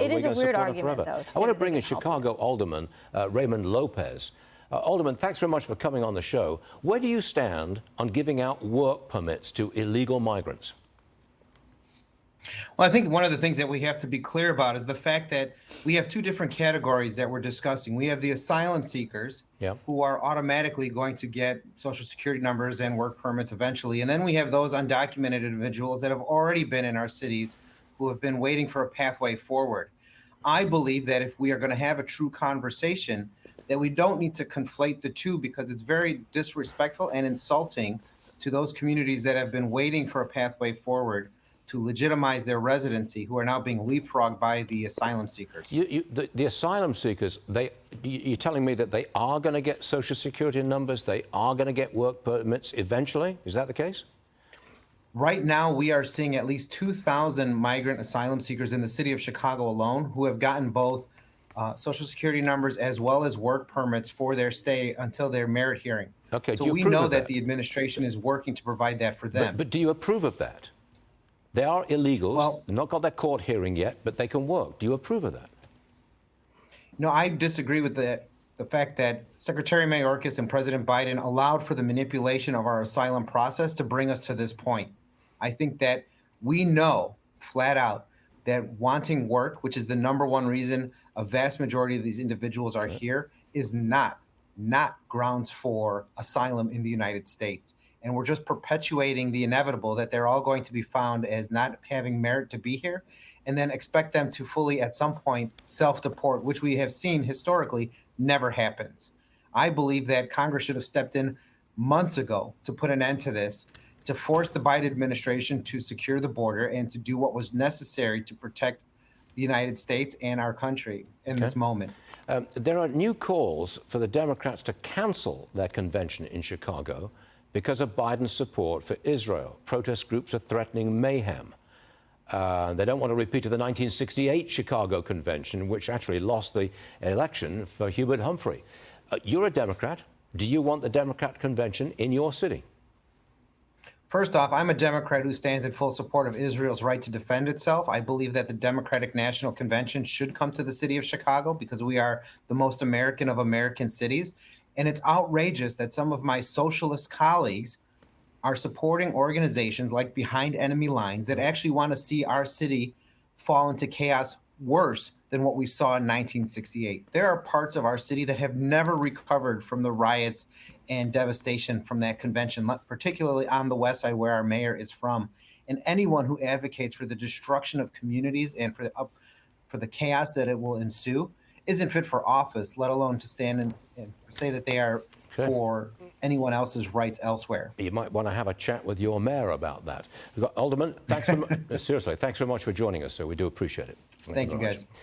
It is a weird argument, though. I want to bring in Chicago Alderman Raymond Lopez. Alderman, thanks very much for coming on the show. Where do you stand on giving out work permits to illegal migrants? Well, I think one of the things that we have to be clear about is the fact that we have two different categories that we're discussing. We have the asylum seekers who are automatically going to get Social Security numbers and work permits eventually. And then we have those undocumented individuals that have already been in our cities who have been waiting for a pathway forward. I believe that if we are going to have a true conversation, that we don't need to conflate the two, because it's very disrespectful and insulting to those communities that have been waiting for a pathway forward to legitimize their residency, who are now being leapfrogged by the asylum seekers. The asylum seekers, you're telling me that they are going to get Social Security numbers, they are going to get work permits eventually? Is that the case? Right now, we are seeing at least 2,000 migrant asylum seekers in the city of Chicago alone who have gotten both Social Security numbers as well as work permits for their stay until their merit hearing. Okay, so we know that the administration is working to provide that for them. But do you approve of that? They are illegals, they've not got their court hearing yet, but they can work. Do you approve of that? No, I disagree with the fact that Secretary Mayorkas and President Biden allowed for the manipulation of our asylum process to bring us to this point. I think that we know flat out that wanting work, which is the #1 reason a vast majority of these individuals are here, is not grounds for asylum in the United States. And we're just perpetuating the inevitable that they're all going to be found as not having merit to be here, and then expect them to fully, at some point, self-deport, which we have seen historically never happens. I believe that Congress should have stepped in months ago to put an end to this, to force the Biden administration to secure the border and to do what was necessary to protect the United States and our country in this moment. There are new calls for the Democrats to cancel their convention in Chicago because of Biden's support for Israel. Protest groups are threatening mayhem. They don't want to repeat the 1968 Chicago Convention, which actually lost the election for Hubert Humphrey. You're a Democrat. Do you want the Democrat convention in your city? First off, I'm a Democrat who stands in full support of Israel's right to defend itself. I believe that the Democratic National Convention should come to the city of Chicago because we are the most American of American cities. And it's outrageous that some of my socialist colleagues are supporting organizations like Behind Enemy Lines that actually want to see our city fall into chaos worse than what we saw in 1968. There are parts of our city that have never recovered from the riots and devastation from that convention, particularly on the west side where our mayor is from. And anyone who advocates for the destruction of communities and for the chaos that it will ensue isn't fit for office, let alone to stand and say that they are for anyone else's rights elsewhere. You might want to have a chat with your mayor about that. Alderman, thanks seriously, thanks very much for joining us, sir. We do appreciate it. Thank you, guys.